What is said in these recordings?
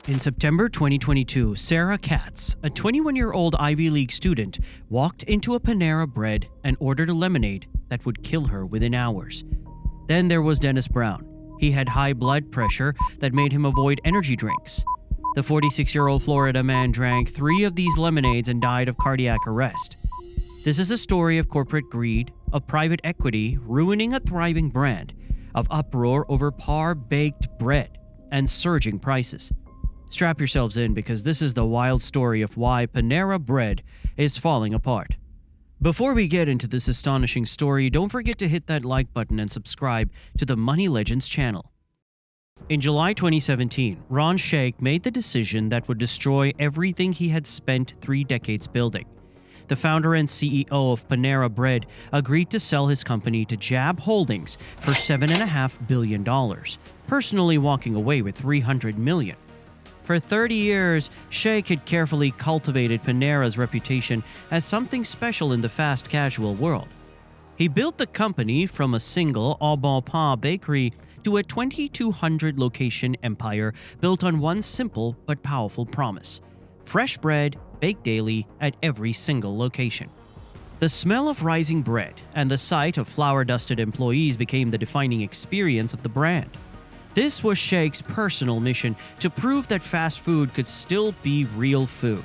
In September 2022, Sarah Katz, a 21-year-old Ivy League student, walked into a Panera Bread and ordered a lemonade that would kill her within hours. Then there was Dennis Brown. He had high blood pressure that made him avoid energy drinks. The 46-year-old Florida man drank 3 of these lemonades and died of cardiac arrest. This is a story of corporate greed, of private equity ruining a thriving brand, of uproar over par-baked bread, and surging prices. Strap yourselves in because this is the wild story of why Panera Bread is falling apart. Before we get into this astonishing story, don't forget to hit that like button and subscribe to the Money Legends channel. In July 2017, Ron Shaikh made the decision that would destroy everything he had spent 3 decades building. The founder and CEO of Panera Bread agreed to sell his company to Jab Holdings for $7.5 billion, personally walking away with $300 million. For 30 years, Shaikh had carefully cultivated Panera's reputation as something special in the fast casual world. He built the company from a single au bon pain bakery to a 2,200 location empire built on one simple but powerful promise: fresh bread baked daily at every single location. The smell of rising bread and the sight of flour-dusted employees became the defining experience of the brand. This was Shaikh's personal mission to prove that fast food could still be real food.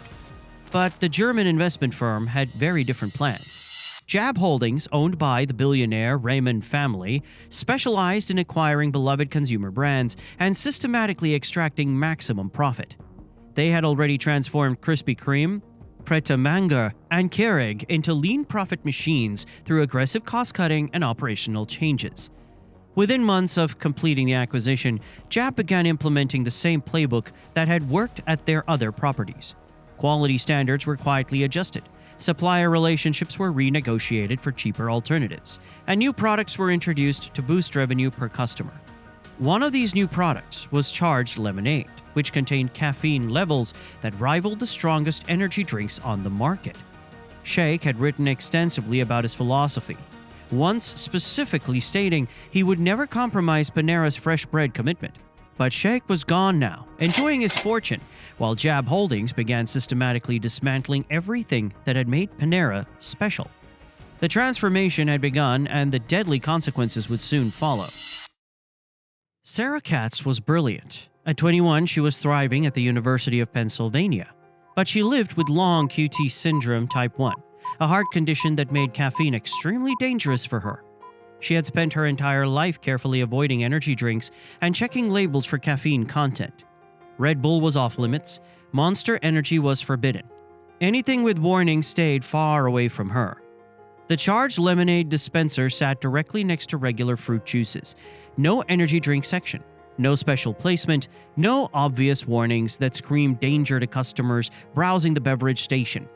But the German investment firm had very different plans. Jab Holdings, owned by the billionaire Raymond family, specialized in acquiring beloved consumer brands and systematically extracting maximum profit. They had already transformed Krispy Kreme, Pret a Manger, and Keurig into lean profit machines through aggressive cost-cutting and operational changes. Within months of completing the acquisition, Jab began implementing the same playbook that had worked at their other properties. Quality standards were quietly adjusted, supplier relationships were renegotiated for cheaper alternatives, and new products were introduced to boost revenue per customer. One of these new products was charged lemonade, which contained caffeine levels that rivaled the strongest energy drinks on the market. Shaikh had written extensively about his philosophy, once specifically stating he would never compromise Panera's fresh bread commitment. But Shaikh was gone now, enjoying his fortune, while Jab Holdings began systematically dismantling everything that had made Panera special. The transformation had begun, and the deadly consequences would soon follow. Sarah Katz was brilliant. At 21, she was thriving at the University of Pennsylvania. But she lived with long QT syndrome type 1, a heart condition that made caffeine extremely dangerous for her. She had spent her entire life carefully avoiding energy drinks and checking labels for caffeine content. Red Bull was off limits, Monster Energy was forbidden. Anything with warnings stayed far away from her. The charged lemonade dispenser sat directly next to regular fruit juices. No energy drink section, no special placement, no obvious warnings that screamed danger to customers browsing the beverage station.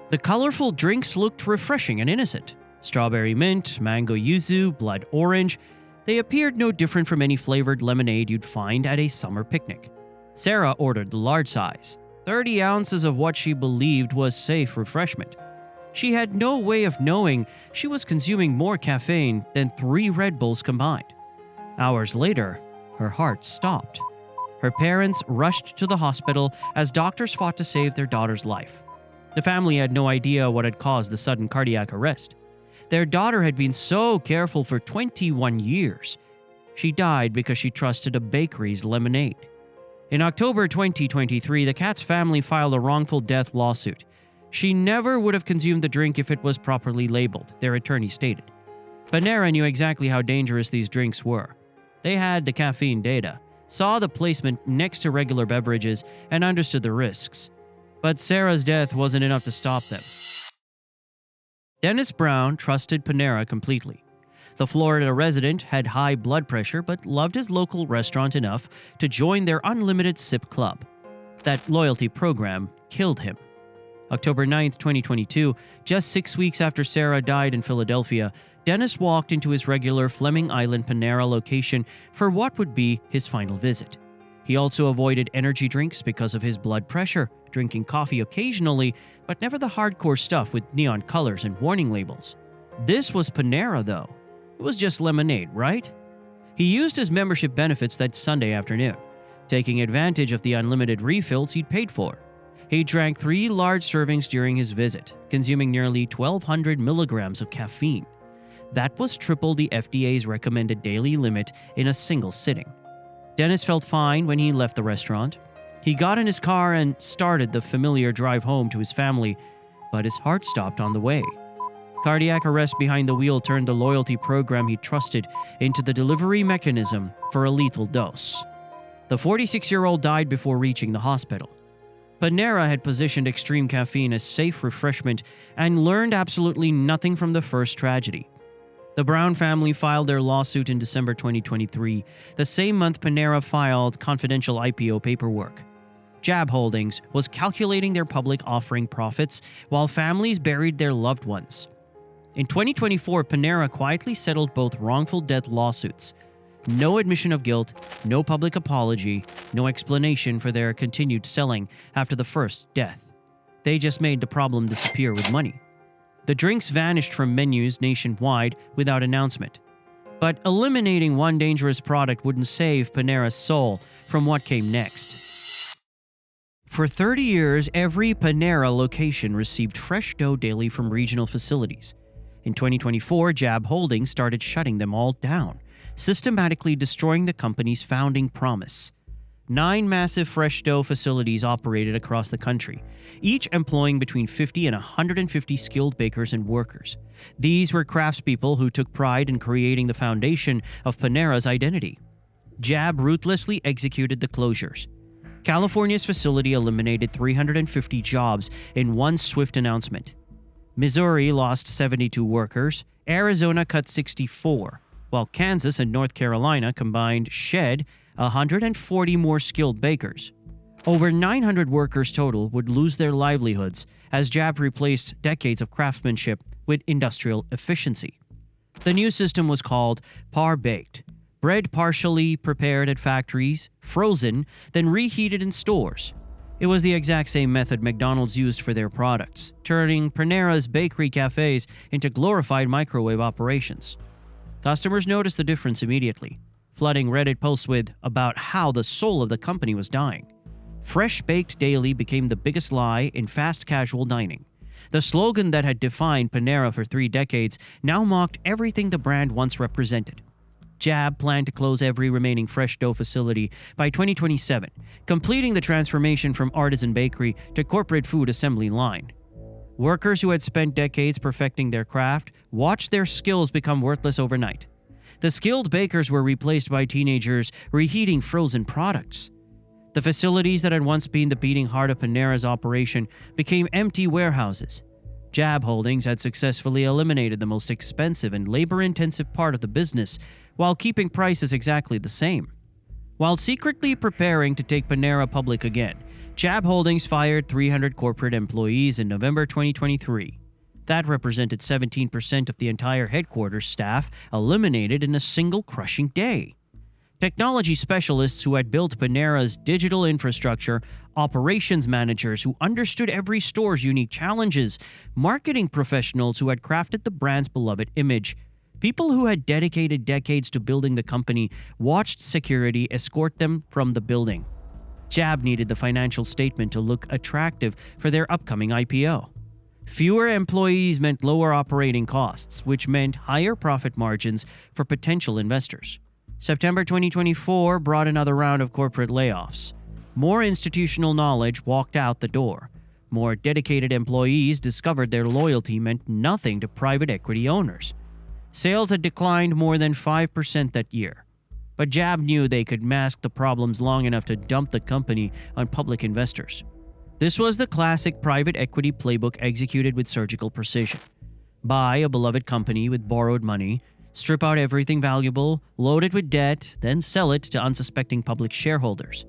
The colorful drinks looked refreshing and innocent. Strawberry mint, mango yuzu, blood orange. They appeared no different from any flavored lemonade you'd find at a summer picnic. Sarah ordered the large size, 30 ounces of what she believed was safe refreshment. She had no way of knowing she was consuming more caffeine than 3 Red Bulls combined. Hours later, her heart stopped. Her parents rushed to the hospital as doctors fought to save their daughter's life. The family had no idea what had caused the sudden cardiac arrest. Their daughter had been so careful for 21 years. She died because she trusted a bakery's lemonade. In October 2023, the Katz family filed a wrongful death lawsuit. She never would have consumed the drink if it was properly labeled, their attorney stated. Panera knew exactly how dangerous these drinks were. They had the caffeine data, saw the placement next to regular beverages, and understood the risks. But Sarah's death wasn't enough to stop them. Dennis Brown trusted Panera completely. The Florida resident had high blood pressure but loved his local restaurant enough to join their unlimited sip club. That loyalty program killed him. October 9, 2022, just 6 weeks after Sarah died in Philadelphia, Dennis walked into his regular Fleming Island Panera location for what would be his final visit. He also avoided energy drinks because of his blood pressure, drinking coffee occasionally, but never the hardcore stuff with neon colors and warning labels. This was Panera, though. It was just lemonade, right? He used his membership benefits that Sunday afternoon. taking advantage of the unlimited refills he'd paid for. He drank 3 large servings during his visit, consuming nearly 1,200 milligrams of caffeine. That was triple the FDA's recommended daily limit in a single sitting. Dennis felt fine when he left the restaurant. He got in his car and started the familiar drive home to his family, but his heart stopped on the way. Cardiac arrest behind the wheel turned the loyalty program he trusted into the delivery mechanism for a lethal dose. The 46-year-old died before reaching the hospital. Panera had positioned extreme caffeine as safe refreshment and learned absolutely nothing from the first tragedy. The Brown family filed their lawsuit in December 2023, the same month Panera filed confidential IPO paperwork. Jab Holdings was calculating their public offering profits while families buried their loved ones. In 2024, Panera quietly settled both wrongful death lawsuits. No admission of guilt, no public apology, no explanation for their continued selling after the first death. They just made the problem disappear with money. The drinks vanished from menus nationwide without announcement. But eliminating one dangerous product wouldn't save Panera's soul from what came next. For 30 years, every Panera location received fresh dough daily from regional facilities. In 2024, Jab Holdings started shutting them all down, systematically destroying the company's founding promise. 9 massive fresh dough facilities operated across the country, each employing between 50 and 150 skilled bakers and workers. These were craftspeople who took pride in creating the foundation of Panera's identity. Jab ruthlessly executed the closures. California's facility eliminated 350 jobs in one swift announcement. Missouri lost 72 workers, Arizona cut 64, while Kansas and North Carolina combined shed 140 more skilled bakers. Over 900 workers total would lose their livelihoods as Jab replaced decades of craftsmanship with industrial efficiency. The new system was called par-baked, bread partially prepared at factories, frozen, then reheated in stores. It was the exact same method McDonald's used for their products, turning Panera's bakery cafés into glorified microwave operations. Customers noticed the difference immediately, flooding Reddit posts with about how the soul of the company was dying. Fresh baked daily became the biggest lie in fast casual dining. The slogan that had defined Panera for 3 decades now mocked everything the brand once represented. Jab planned to close every remaining fresh dough facility by 2027, completing the transformation from artisan bakery to corporate food assembly line. Workers who had spent decades perfecting their craft watched their skills become worthless overnight. The skilled bakers were replaced by teenagers reheating frozen products. The facilities that had once been the beating heart of Panera's operation became empty warehouses. Jab Holdings had successfully eliminated the most expensive and labor-intensive part of the business while keeping prices exactly the same. While secretly preparing to take Panera public again, Jab Holdings fired 300 corporate employees in November 2023. That represented 17% of the entire headquarters staff eliminated in a single crushing day. Technology specialists who had built Panera's digital infrastructure, operations managers who understood every store's unique challenges, marketing professionals who had crafted the brand's beloved image, people who had dedicated decades to building the company watched security escort them from the building. Jab needed the financial statement to look attractive for their upcoming IPO. Fewer employees meant lower operating costs, which meant higher profit margins for potential investors. September 2024 brought another round of corporate layoffs. More institutional knowledge walked out the door. More dedicated employees discovered their loyalty meant nothing to private equity owners. Sales had declined more than 5% that year. But Jab knew they could mask the problems long enough to dump the company on public investors. This was the classic private equity playbook executed with surgical precision. Buy a beloved company with borrowed money, strip out everything valuable, load it with debt, then sell it to unsuspecting public shareholders.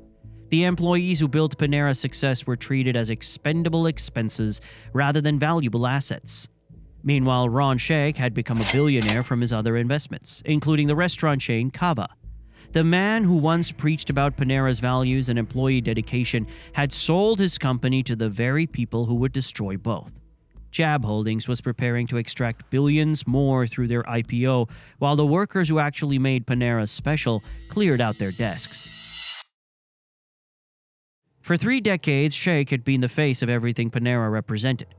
The employees who built Panera's success were treated as expendable expenses rather than valuable assets. Meanwhile, Ron Shaich had become a billionaire from his other investments, including the restaurant chain Cava. The man who once preached about Panera's values and employee dedication had sold his company to the very people who would destroy both. Jab Holdings was preparing to extract billions more through their IPO, while the workers who actually made Panera special cleared out their desks. For 3 decades, Sheikh had been the face of everything Panera represented.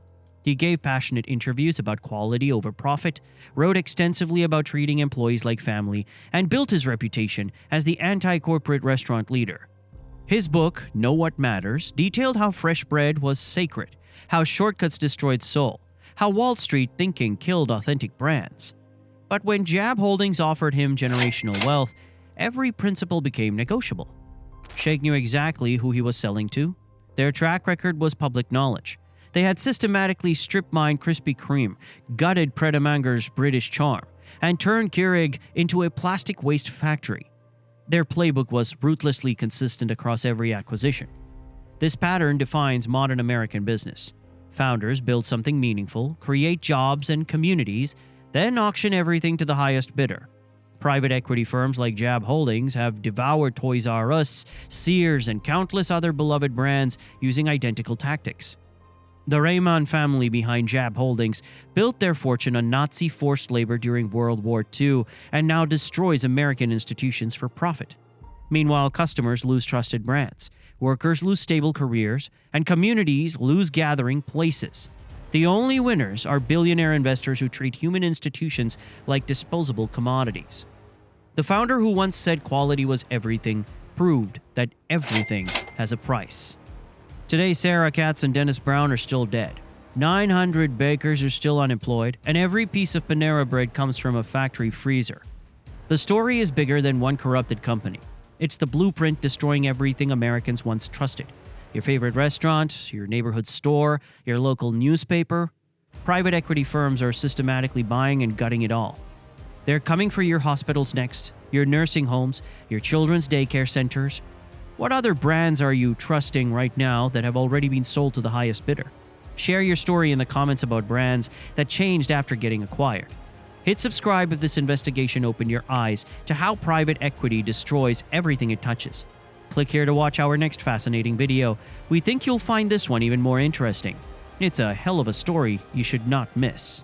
He gave passionate interviews about quality over profit, wrote extensively about treating employees like family, and built his reputation as the anti-corporate restaurant leader. His book, Know What Matters, detailed how fresh bread was sacred, how shortcuts destroyed soul, how Wall Street thinking killed authentic brands. But when Jab Holdings offered him generational wealth, every principle became negotiable. Sheikh knew exactly who he was selling to. Their track record was public knowledge. They had systematically strip-mined Krispy Kreme, gutted Pret A Manger's British charm, and turned Keurig into a plastic waste factory. Their playbook was ruthlessly consistent across every acquisition. This pattern defines modern American business. Founders build something meaningful, create jobs and communities, then auction everything to the highest bidder. Private equity firms like Jab Holdings have devoured Toys R Us, Sears, and countless other beloved brands using identical tactics. The Rayman family behind Jab Holdings built their fortune on Nazi forced labor during World War II and now destroys American institutions for profit. Meanwhile, customers lose trusted brands, workers lose stable careers, and communities lose gathering places. The only winners are billionaire investors who treat human institutions like disposable commodities. The founder who once said quality was everything proved that everything has a price. Today, Sarah Katz and Dennis Brown are still dead. 900 bakers are still unemployed, and every piece of Panera Bread comes from a factory freezer. The story is bigger than one corrupted company. It's the blueprint destroying everything Americans once trusted. Your favorite restaurant, your neighborhood store, your local newspaper. Private equity firms are systematically buying and gutting it all. They're coming for your hospitals next, your nursing homes, your children's daycare centers. What other brands are you trusting right now that have already been sold to the highest bidder? Share your story in the comments about brands that changed after getting acquired. Hit subscribe if this investigation opened your eyes to how private equity destroys everything it touches. Click here to watch our next fascinating video. We think you'll find this one even more interesting. It's a hell of a story you should not miss.